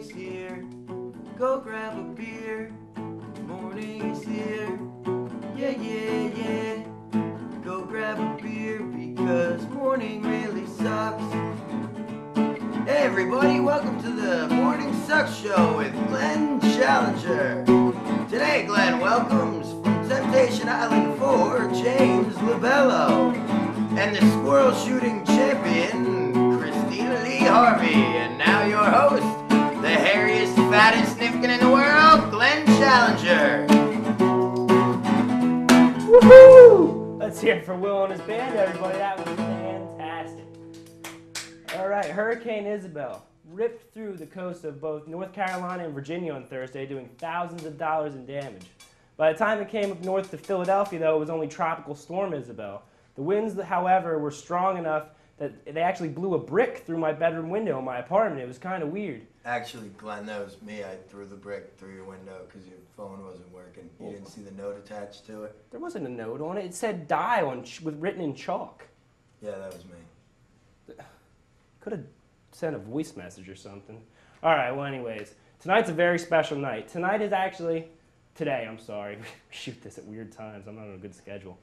is here. Go grab a beer. Morning is here. Yeah, yeah, yeah. Go grab a beer because morning really sucks. Hey everybody, welcome to the Morning Sucks Show with Glenn Challenger. Today Glenn welcomes from Temptation Island 4, James Labello. And the squirrel shooting champion, Christina Lee Harvey. And now your host, the hairiest, fattest nipkin in the world, Glenn Challenger. Woohoo! Let's hear it for Will and his band, everybody. That was fantastic. All right, Hurricane Isabel ripped through the coast of both North Carolina and Virginia on Thursday, doing thousands of dollars in damage. By the time it came up north to Philadelphia, though, it was only Tropical Storm Isabel. The winds, however, were strong enough that they actually blew a brick through my bedroom window in my apartment. It was kind of weird. Actually, Glenn, that was me. I threw the brick through your window because your phone wasn't working. You didn't see the note attached to it? There wasn't a note on it. It said die with written in chalk. Yeah, that was me. Could have sent a voice message or something. All right, well, anyways, tonight's a very special night. Today, I'm sorry. We shoot this at weird times. I'm not on a good schedule.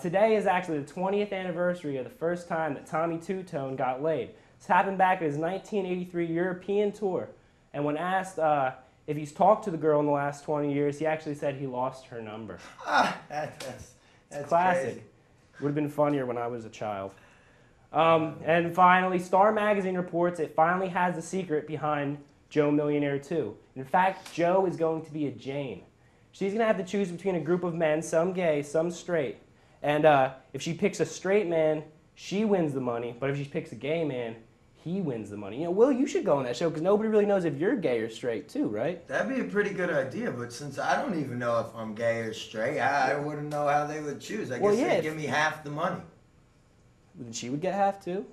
Today is actually the 20th anniversary of the first time that Tommy Two-Tone got laid. This happened back at his 1983 European tour. And when asked if he's talked to the girl in the last 20 years, he actually said he lost her number. That's classic. crazy. Would have been funnier when I was a child. And finally, Star Magazine reports it finally has the secret behind Joe Millionaire 2. In fact, Joe is going to be a Jane. She's going to have to choose between a group of men, some gay, some straight. And if she picks a straight man, she wins the money. But if she picks a gay man, he wins the money. You know, Will, you should go on that show because nobody really knows if you're gay or straight too, right? That'd be a pretty good idea, but since I don't even know if I'm gay or straight, I wouldn't know how they would choose. I guess they'd give me half the money. Then she would get half too?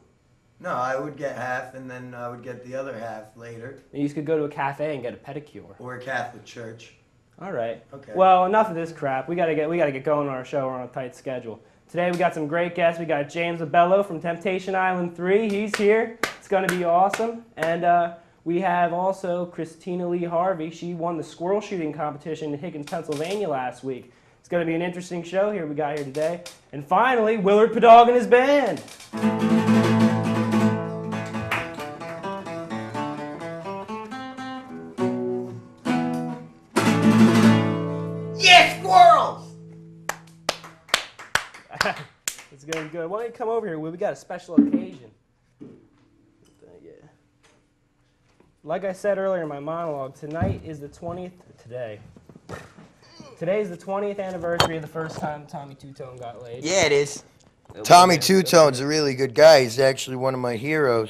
No, I would get half, and then I would get the other half later. And you could go to a cafe and get a pedicure. Or a Catholic church. All right. Okay. Well, enough of this crap. We gotta get going on our show. We're on a tight schedule. Today we got some great guests. We got James Labello from Temptation Island 3. He's here. It's gonna be awesome. And we have also Christina Lee Harvey. She won the squirrel shooting competition in Higgins, Pennsylvania last week. It's gonna be an interesting show here we got here today. And finally, Willard Padog and his band. It's going good. Why don't you come over here? We got a special occasion. Yeah. Like I said earlier in my monologue, Today is the 20th anniversary of the first time Tommy Two-Tone got laid. Yeah, it is. Tommy Two-Tone's a really good guy. He's actually one of my heroes.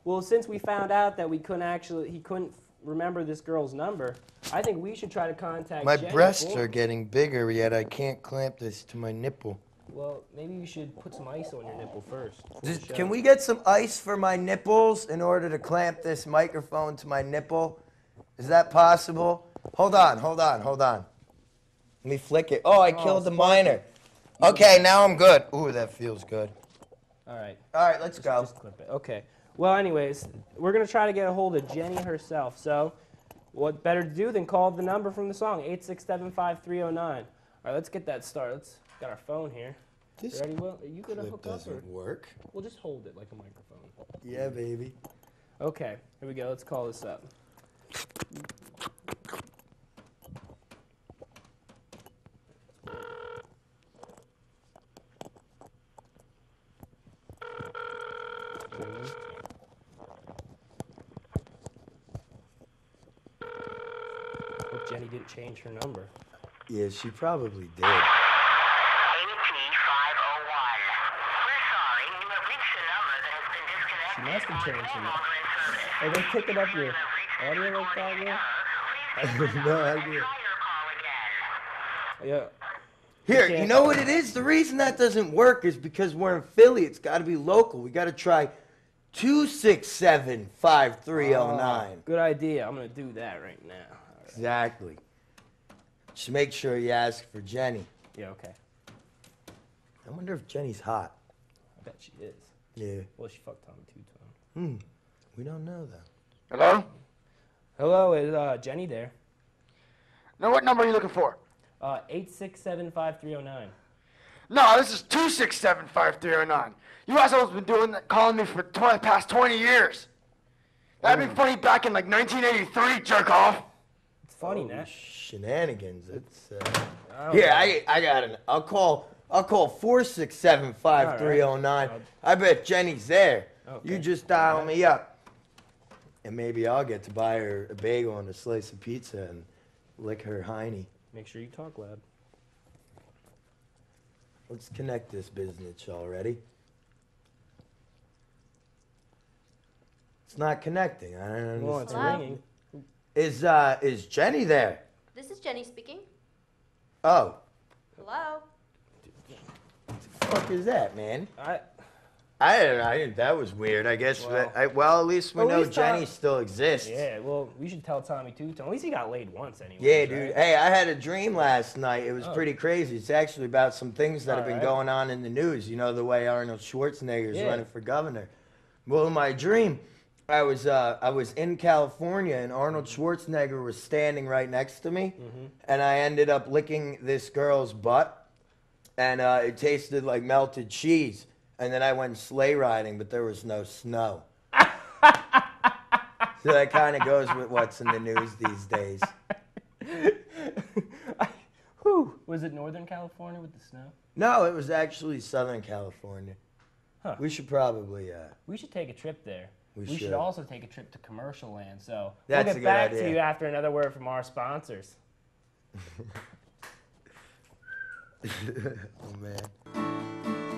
Well, since we found out that he couldn't remember this girl's number, I think we should try to contact My Jenny breasts are getting bigger, yet I can't clamp this to my nipple. Well, maybe you should put some ice on your nipple first. Can we get some ice for my nipples in order to clamp this microphone to my nipple? Is that possible? Hold on. Let me flick it. Oh, I killed the miner. Okay, now I'm good. Ooh, that feels good. All right, let's go. Just clip it. Okay. Well, anyways, we're going to try to get a hold of Jenny herself. So what better to do than call the number from the song, 8675309. All right, let's get that started. Let's got our phone here. This ready, Will? Are you gonna hook up? doesn't work. We'll just hold it like a microphone. Yeah, baby. Okay, here we go. Let's call this up. Hope Jenny didn't change her number. Yeah, she probably did. She must have changed her number. Are they picking up your audio like that, Will? I have no idea. Yeah. Here, you know what it is? The reason that doesn't work is because we're in Philly. It's got to be local. We got to try 267-5309. Good idea. I'm going to do that right now. Right. Exactly. Just make sure you ask for Jenny. Yeah, okay. I wonder if Jenny's hot. I bet she is. Yeah. Well, she fucked Tommy Two-Tone. We don't know that. Hello? Hello, is Jenny there? Now, what number are you looking for? 8675309. No, this is 2675309. You assholes been calling me for the past 20 years. That'd be funny back in like 1983, jerk off. It's funny, Nat. Shenanigans. It's Here, I got an. I'll call 4675309. All right. I bet Jenny's there. Okay. You just dial me up, and maybe I'll get to buy her a bagel and a slice of pizza and lick her hiney. Make sure you talk loud. Let's connect this business already. It's not connecting. I don't understand. Well, it's Hello? ringing. Is Jenny there? This is Jenny speaking. Oh, Hello? what the fuck is that, man? I don't know. That was weird. I guess. Well- At least we At know least, Jenny still exists. Yeah, well, we should tell Tommy too. At least he got laid once anyway. Yeah, dude. Hey, I had a dream last night. It was Oh. pretty crazy. It's actually about some things that have been Alright. going on in the news. You know, the way Arnold Schwarzenegger's Yeah. running for governor. Well, in my dream, I was in California, and Arnold Schwarzenegger was standing right next to me, and I ended up licking this girl's butt, and it tasted like melted cheese. And then I went sleigh riding, but there was no snow. So that kind of goes with what's in the news these days. Whew. Was it Northern California with the snow? No, it was actually Southern California. Huh. We should probably, We should take a trip there. We should should. also take a trip to Commercial Land. So That's we'll a get good back idea. to you after another word from our sponsors. oh man.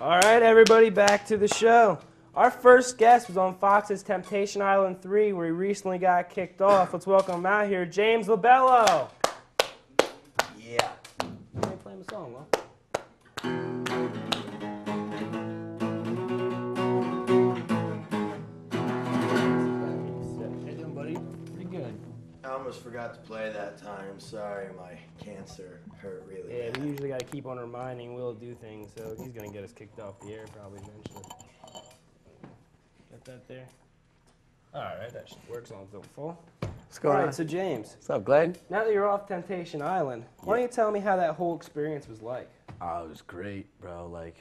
All right, everybody, back to the show. Our first guest was on Fox's Temptation Island 3, where he recently got kicked off. Let's welcome him out here, James LaBello. Yeah. Let me play him a song, Will. How you doing, buddy? Pretty good. I almost forgot to play that time. I'm sorry, my cancer hurt really Yeah, bad. we usually got to keep on reminding Will to do things, so he's going to get us kicked off the air probably eventually. Got that there? All right, that should work as long as it's full. What's going All on? right, so James, What's up, Glenn? now that you're off Temptation Island, why don't you tell me how that whole experience was like? Oh, it was great, bro. Like,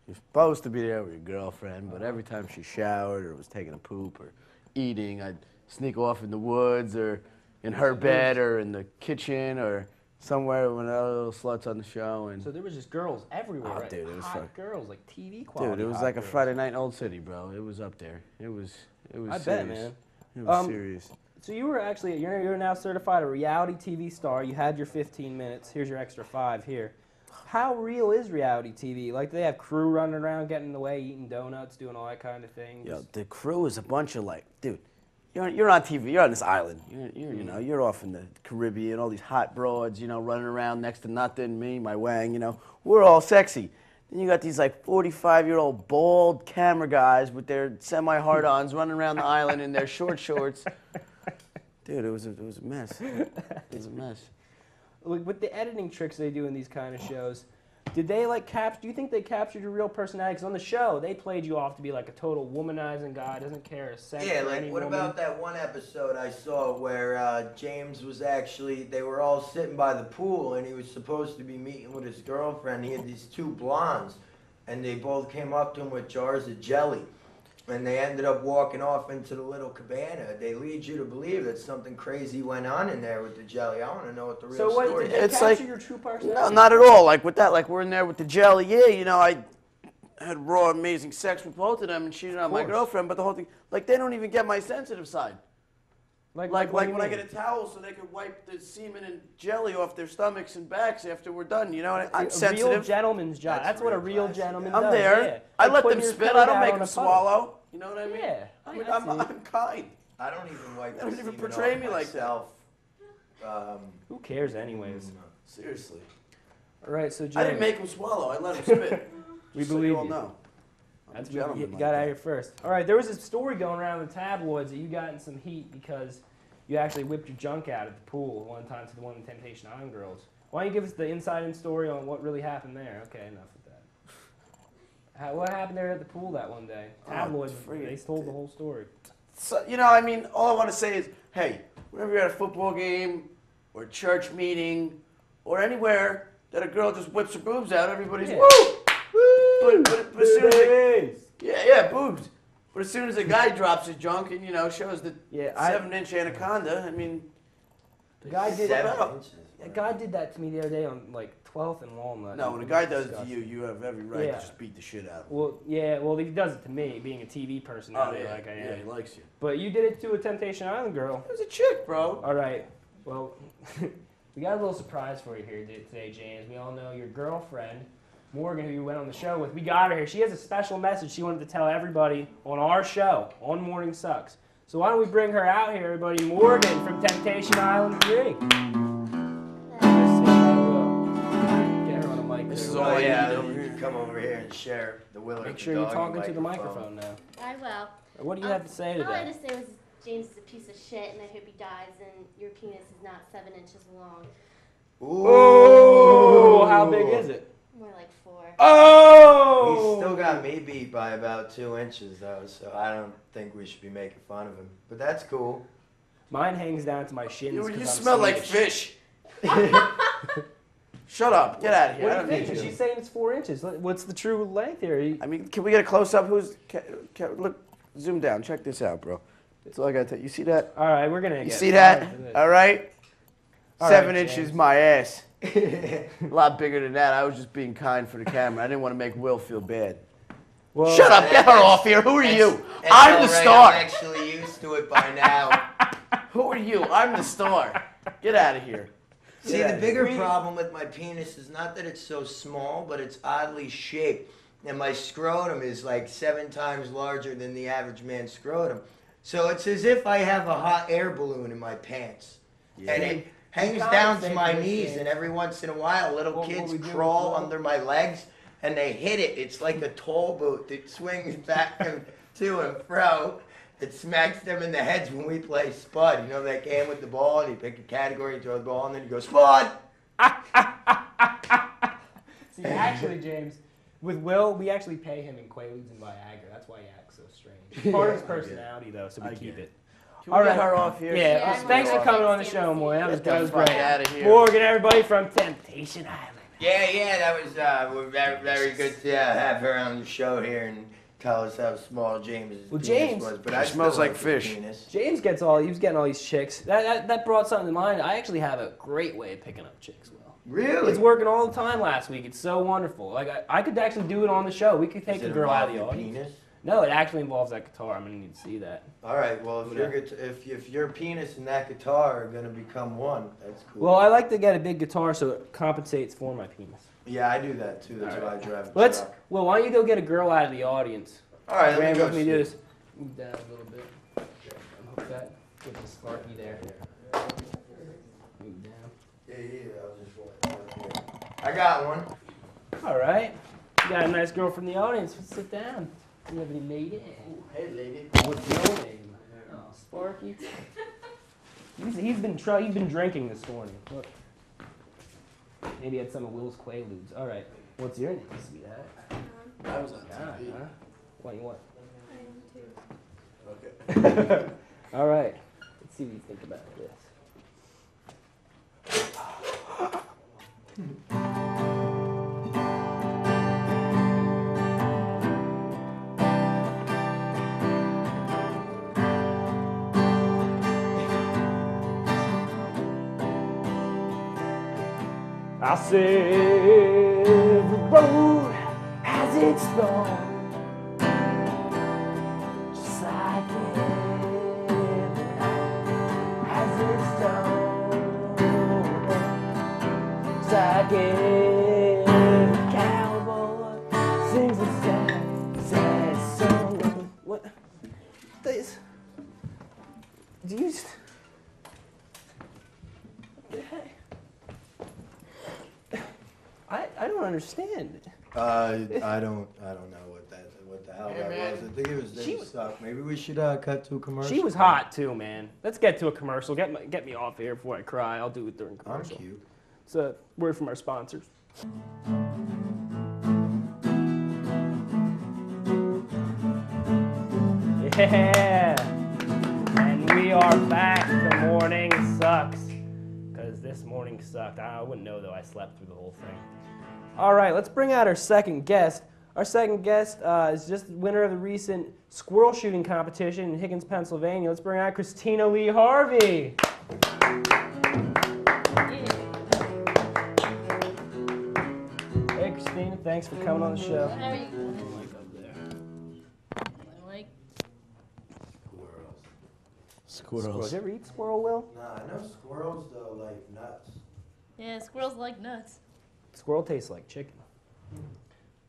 you're supposed to be there with your girlfriend, but every time she showered or was taking a poop or eating, I'd sneak off in the woods or in her bed or in the kitchen or somewhere with other little sluts on the show. And So there was just girls everywhere, Oh, right? dude, it was hot fun. girls, like TV quality. dude, it was hot like a girls. Friday night in Old City, bro. It was up there. It was I serious. bet, man. It was serious. So you were actually, you're now certified a reality TV star. You had your 15 minutes. Here's your extra 5 here. How real is reality TV? Like, do they have crew running around getting in the way, eating donuts, doing all that kind of thing? Yo, the crew is a bunch of like, dude, you're on TV, you're on this island, you know, you're off in the Caribbean, all these hot broads, you know, running around next to nothing, me, my wang, you know, we're all sexy. Then you got these like 45-year-old bald camera guys with their semi-hard-ons running around the island in their short shorts. Dude, it was a mess. It was a mess. Like, with the editing tricks they do in these kind of shows, did they like do you think they captured your real personality? Because on the show, they played you off to be like a total womanizing guy, doesn't care a cent Yeah, for like any what woman. about that one episode I saw where James was actually, they were all sitting by the pool and he was supposed to be meeting with his girlfriend. He had these 2 blondes and they both came up to him with jars of jelly. And they ended up walking off into the little cabana. They lead you to believe that something crazy went on in there with the jelly. I want to know what the real So what, story did is. they It's capture like- your true No, personality? not at all. Like with that, like we're in there with the jelly. Yeah, you know, I had raw, amazing sex with both of them, and she's not my course. girlfriend. But the whole thing, like they don't even get my sensitive side. Like what do you when I mean? get a towel so they can wipe the semen and jelly off their stomachs and backs after we're done. You know, I'm a real sensitive. gentleman's job. That's That's what a real real classy, gentleman yeah. does. I'm there. Yeah. I Like let putting them your spit. foot I don't out make on them a puddle. swallow. You know what I mean? Yeah, I'm kind. I don't even wipe They don't the even semen portray off me like that. myself. Who cares anyways? Seriously. All right, so James, I didn't make them swallow. I let them spit. we Just so believe you all you. know. That's what Gentlemen you like got out that. here first. All right, there was a story going around in the tabloids that you got in some heat because you actually whipped your junk out at the pool one time to the one of the Temptation Island girls. Why don't you give us the inside story on what really happened there? Okay, enough of that. What happened there at the pool that one day? Tabloids, they told the whole story. So, you know, I mean, all I want to say is, hey, whenever you're at a football game or a church meeting or anywhere that a girl just whips her boobs out, everybody's Yeah. woo! But as soon as yeah, boobs. But as soon as a guy drops his junk and, you know, shows the 7-inch anaconda, I mean, The guy did Seven a guy did that to me the other day on like 12th and Walnut. no, when a guy does it to you, you have every right Yeah. to just beat the shit out of him. Well, he does it to me, being a TV personality like I am. Yeah, he likes you. But you did it to a Temptation Island girl. It was a chick, bro. All right. Well, we got a little surprise for you here today, James. We all know your girlfriend, Morgan, who you went on the show with. We got her here. She has a special message she wanted to tell everybody on our show, on Morning Sucks. So why don't we bring her out here, everybody? Morgan from Temptation Island 3. Get her on a mic. This there. is all I yeah, need over you here. can come over here and share the Willard. Make the sure you're dog, talking and to the microphone now. I will. What do you have to say All I had today? to say was James is a piece of shit, and I hope he dies, and your penis is not 7 inches long. Oh, how big is it? More like 4. Oh! He's still got me beat by about 2 inches though, so I don't think we should be making fun of him. But that's cool. Mine hangs down to my shins. You 'cause I'm smell like Swedish. fish. Shut up. Get out of here. What I do don't you need think? you. She's saying it's 4 inches. What's the true length here? I mean, can we get a close-up? Look, zoom down. Check this out, bro. That's all I got to tell you. You see that? All right, we're gonna. You get see that? started with it. All right? All 7 right, inches, James. my ass. A lot bigger than that. I was just being kind for the camera. I didn't want to make Will feel bad. Well, Shut up. Get her off here. Who are you? That's I'm the all right, star. I'm actually used to it by now. Who are you? I'm the star. Get out of here. See, Get the outta bigger here. problem with my penis is not that it's so small, but it's oddly shaped. And my scrotum is like 7 times larger than the average man's scrotum. So it's as if I have a hot air balloon in my pants. Yeah. And it hangs can't down say to my this, knees, James. and every once in a while, little What kids we do crawl is- under my legs, and they hit it. It's like a toll booth that swings back and to and fro. It smacks them in the heads when we play Spud. You know that game with the ball, and you pick a category, you throw the ball, and then you go, Spud! See, actually, James, with Will, we actually pay him in Quaaludes and Viagra. That's why he acts so strange. Part of his personality, though, so we I keep get it. Can we All get right. her off here? Yeah, Yeah, thanks for I'm coming on gonna the show, Moy. That was Get the fuck great. out of here. Morgan, everybody from Temptation Island. Yeah, that was we're very good to have her on the show here and tell us how small James's Well, penis James- was. But It I smells still like his fish. penis. James he was getting all these chicks. That brought something to mind. I actually have a great way of picking up chicks, Will. Really? It's working all the time last week. It's so wonderful. Like I could actually do it on the show. We could take Does the it girl out of involve the your audience. penis? No, it actually involves that guitar. I'm gonna need to see that. All right. Well, Yeah. if your penis and that guitar are gonna become one, that's cool. Well, I like to get a big guitar so it compensates for my penis. Yeah, I do that too. That's All why I right. drive a Let's. truck. Well, why don't you go get a girl out of the audience? All right, Graham, let let me me do go. this. Move down a little bit. Unhook that. Get the Sparky there. Move down. Yeah. I was just walking up here. I got one. All right. You got a nice girl from the audience. Let's sit down. You have any lady? Hey, lady. What's your name? Oh, Sparky. He's been drinking this morning. Look. Maybe he had some of Will's Quaaludes. All right. What's your name, sweetheart? I was on God, TV. huh? What you want? Okay. All right. Let's see what you think about this. I say the road has its thorn, just like every night has its dawn, just like every cowboy sings a sad, sad song. What? This? Do you? What the heck? I don't understand. I don't know what the hell think it was She was- stuck. Maybe we should cut to a commercial. She was hot too, man. Let's get to a commercial. Get me off here before I cry. I'll do it during I'm commercial. cute. It's a word from our sponsors. Yeah, and we are back. The morning sucks, because this morning sucked. I wouldn't know though. I slept through the whole thing. All right, let's bring out our second guest. Our second guest is just the winner of the recent squirrel shooting competition in Higgins, Pennsylvania. Let's bring out Christina Lee Harvey. Hey, Christina, thanks for coming on the show. How are you? Like, Squirrels. Did you ever eat squirrel, Will? Nah, I know squirrels though like nuts. yeah, squirrels like nuts. Squirrel tastes like chicken.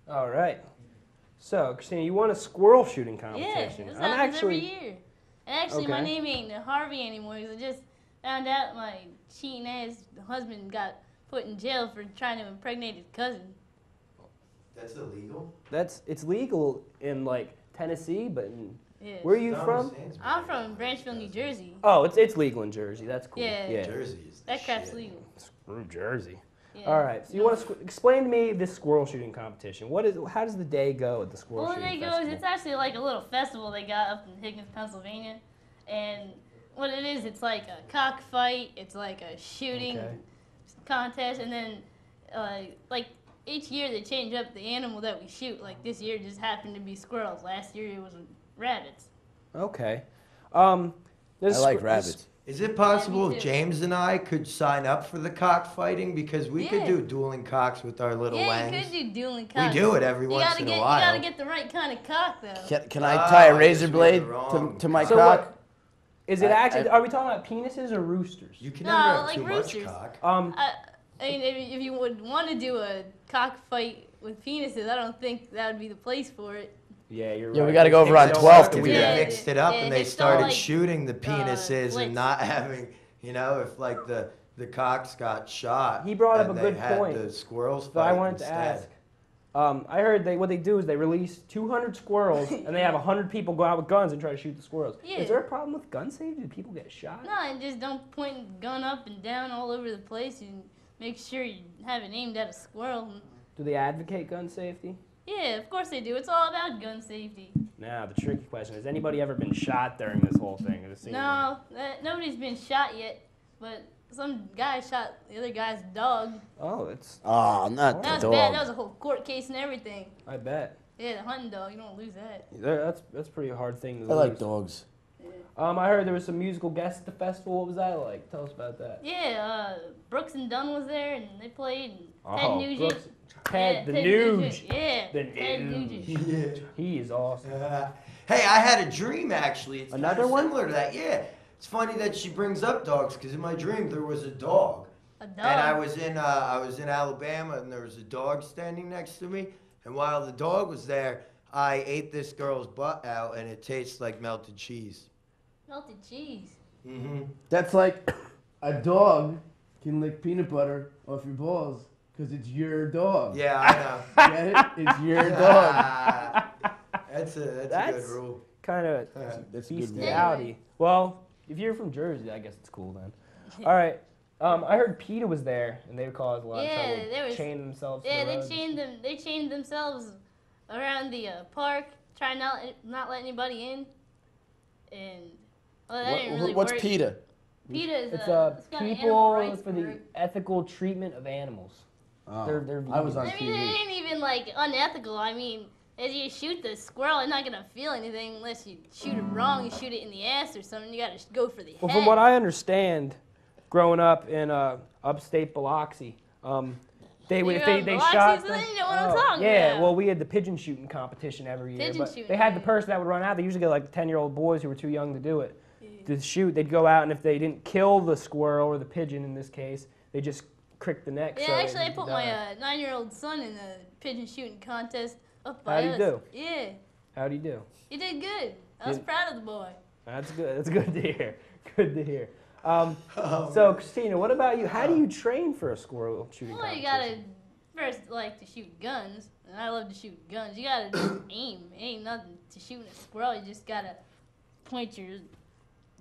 All right. So, Christina, you won a squirrel shooting Yeah, competition. this I'm happens every actually. year. And actually, my Okay. name ain't Harvey anymore because I just found out my cheating ass husband got put in jail for trying to impregnate his cousin. That's illegal. It's legal in like Tennessee, but Yeah. where are you from? I'm from Branchville, New Jersey. Oh, it's legal in Jersey. That's cool. Yeah. Jersey is the That crap's shit. legal. Screw Jersey. Yeah. All right. So you want to explain to me this squirrel shooting competition? How does the day go at the squirrel Well, the shooting day goes, festival? it's actually like a little festival they got up in Higgins, Pennsylvania. And what it is, it's like a cockfight, it's like a shooting Okay. contest, and then like each year they change up the animal that we shoot. Like this year it just happened to be squirrels. Last year it was rabbits. Okay. I like rabbits. Is it possible Yeah, me if too. James and I could sign up for the cockfighting because we could Yeah. do dueling cocks with our little Yeah, wangs? you could do dueling We cocks. do it every You once gotta in get, a while. You gotta get the right kind of cock though. Can I Ah, tie a I razor guess we blade have the wrong to my So cock? what? Is it actually? Are we talking about penises or roosters? You can No, never have like too roosters. much cock. I mean, if you would want to do a cockfight with penises, I don't think that would be the place for it. Yeah, you're right. Yeah, we gotta go over on They don't 12th like to do do They that. Yeah, mixed it up yeah, and they it's all started like, shooting the penises slits. and not having, if like the cocks got shot. He brought up and a they good had point. The squirrels So fight I wanted to instead. ask. I heard what they do is they release 200 squirrels and they have 100 people go out with guns and try to shoot the squirrels. Yeah. Is there a problem with gun safety? Do people get shot? No, and just don't point the gun up and down all over the place and make sure you have it aimed at a squirrel. Do they advocate gun safety? Yeah, of course they do. It's all about gun safety. Now, the tricky question is, anybody ever been shot during this whole thing? It seems- No, nobody's been shot yet, but some guy shot the other guy's dog. Oh, it's. Oh, not That the was bad. dog. That was a whole court case and everything. I bet. Yeah, the hunting dog. You don't lose that. That's a pretty hard thing to lose. I like dogs. I heard there was some musical guests at the festival. What was that like? Tell us about that. Yeah, Brooks and Dunn was there and they played. And Oh, Ted Nugent. Brooks- Ted, the Ted Nuge. Nugent. Yeah, The Ted Nuge. Nugent. Yeah. He is awesome. Hey, I had a dream actually. It's Another kinda one? similar to that. Yeah. It's funny that she brings up dogs because in my dream there was a dog. A dog. And I was in Alabama and there was a dog standing next to me. And while the dog was there, I ate this girl's butt out and it tastes like melted cheese. Melted cheese. Mm-hmm. That's like a dog can lick peanut butter off your balls because it's your dog. Yeah, I know. Get it? It's your dog. That's a That's- good rule. Kind of That's a good rule. bestiality. Well, if you're from Jersey, I guess it's cool then. All right. I heard PETA was there, and they caused a lot of Yeah, trouble. there was- Chaining themselves. Yeah, to the they roads. chained them. They chained themselves around the park, trying not let anybody in. And well, that didn't really What's work. PETA? PETA is It's it's got an animal people rights for the group. ethical treatment of animals. Oh, They're I was on I mean, it TV. ain't even like unethical. I mean, as you shoot the squirrel, it's not gonna feel anything unless you shoot it wrong. You shoot it in the ass or something. You gotta go for the head. Well, from what I understand, growing up in upstate Biloxi, they would if You're they on Biloxi, shot. so them- then you know what I'm talking yeah, about. well, we had the pigeon shooting competition every year, Pigeon but shooting, they had the yeah. person that would run out. They usually get like 10-year-old boys who were too young to do it. To shoot, they'd go out, and if they didn't kill the squirrel or the pigeon in this case, they just crick the neck. Yeah, so actually, I it put died. my 9-year-old son in the pigeon shooting contest up by How'd he us. do? Yeah, How'd he do? he did good. I was Did- proud of the boy. That's good. That's good to hear. Good to hear. Oh, So, Christina, what about you? How do you train for a squirrel shooting Well, you competition? first like to shoot guns, and I love to shoot guns. You gotta just aim. It ain't nothing to shooting a squirrel. You just gotta point your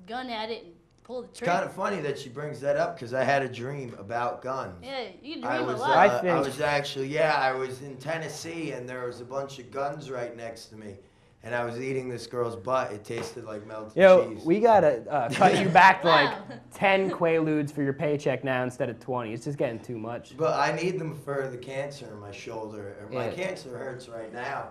gun at it and pull the It's trigger. kind of funny that she brings that up because I had a dream about guns. Yeah, you dream I a was, lot. I think- I was actually, I was in Tennessee and there was a bunch of guns right next to me, and I was eating this girl's butt. It tasted like melted Yo, cheese. we gotta cut you back to like Wow. 10 Quaaludes for your paycheck now instead of 20. It's just getting too much. But I need them for the cancer in my shoulder. My Yeah. cancer hurts right now.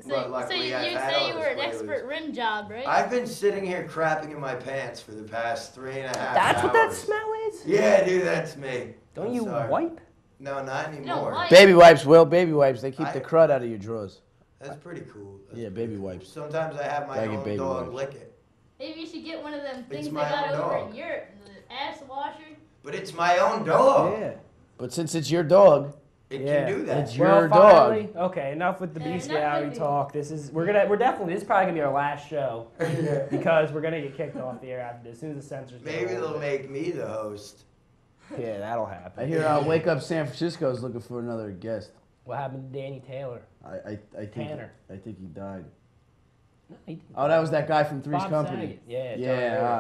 So, But so luckily you I've would had all say you this were an Quaaludes. expert rim job, right? I've been sitting here crapping in my pants for the past 3.5 hours. That's what that smell is? Yeah, dude, that's me. Don't I'm you sorry. wipe? No, not anymore. wipe. Baby wipes, Will. Baby wipes. They keep the I- crud out of your drawers. That's pretty cool. That's Yeah, pretty baby cool. wipes. Sometimes I have my Gotta get own baby dog wipes. lick it. Maybe you should get one of them things they my got own over dog. in Europe, the ass washer. But it's my own dog. Yeah. But since it's your dog, It Yeah. can do that. It's Well, your dog. finally, okay, enough with the Yeah, bestiality enough with talk. This is this is probably gonna be our last show because we're gonna get kicked off the air after this. As soon as the censors get Maybe hold they'll of it. make me the host. Yeah, that'll happen. I hear Wake Up San Francisco's looking for another guest. What happened to Danny Taylor? I think Tanner. I think he died. No, he- Oh, that was that guy from Three's Bob Company. Saget. Yeah. John Yeah,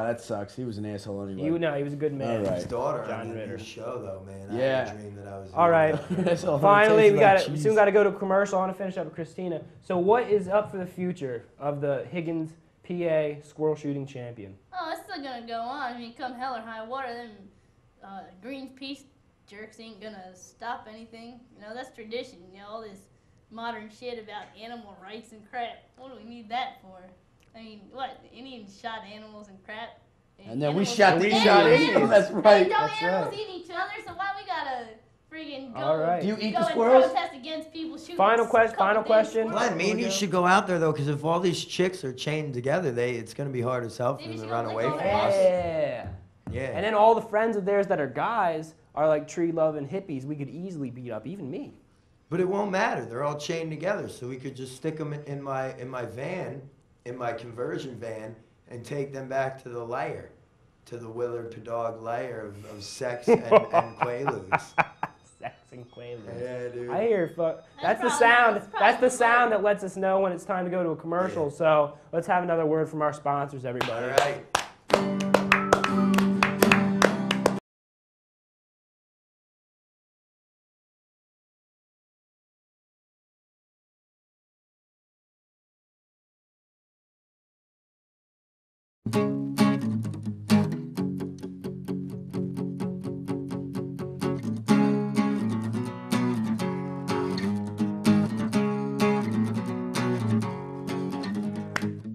Ritter. that sucks. He was an asshole anyway. He was a good man. All right. His daughter John on the Ritter. new show, though, man. I Yeah. had a dream that I was. All right. That's all it Finally, tastes we like got we cheese. soon got to go to commercial. I want to finish up with Christina. So, what is up for the future of the Higgins PA squirrel shooting champion? Oh, it's still gonna go on. I mean, come hell or high water, them Greenpeace jerks ain't gonna stop anything. You know, that's tradition. You know, all this modern shit about animal rights and crap. What do we need that for? I mean, what? Indians shot animals and crap. And then we Animals- shot the We Hey, shot animals- Indians. That's Hey, right. don't That's animals right. eat each other? So why we gotta friggin' go? All right. Do you eat go the and squirrels? protest against people shooting? Final couple final damn question. squirrels? Glenn, me and you should go out there though, because if all these chicks are chained together, it's gonna be hard as hell for Maybe them she to gonna run lick away all from their us. Yeah. Yeah. And then all the friends of theirs that are guys are like tree loving hippies. We could easily beat up even me. But it won't matter. They're all chained together, so we could just stick them in my van, in my conversion van, and take them back to the lair, to the Willard Padog lair of sex and Quaaludes. Sex and Quaaludes. Yeah, dude. I hear fuck. That's the probably- sound. that's probably That's the the sound word. that lets us know when it's time to go to a commercial. Yeah. So let's have another word from our sponsors, everybody. All right.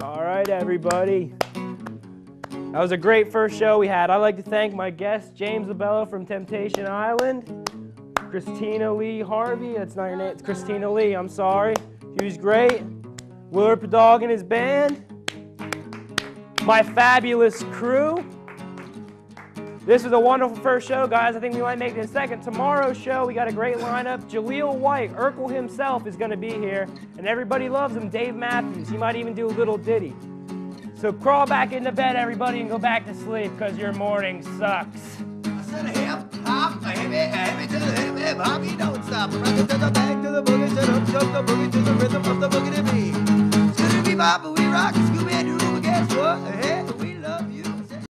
All right, everybody. That was a great first show we had. I'd like to thank my guest, James Labella from Temptation Island, Christina Lee Harvey. That's not your name. It's Christina Lee. I'm sorry. She was great. Willard Padog and his band. My fabulous crew. This was a wonderful first show, guys. I think we might make it a second. Tomorrow's show, we got a great lineup. Jaleel White, Urkel himself, is going to be here. And everybody loves him. Dave Matthews. He might even do a little ditty. So crawl back into bed, everybody, and go back to sleep, because your morning sucks. I said hip hop, hip to the hip hop, you don't stop. Rock it to the back to the boogie, shut up, jump the boogie to the rhythm of the boogie to beat. Scooby bop, we rock, Scooby Doo, guess what? Hey.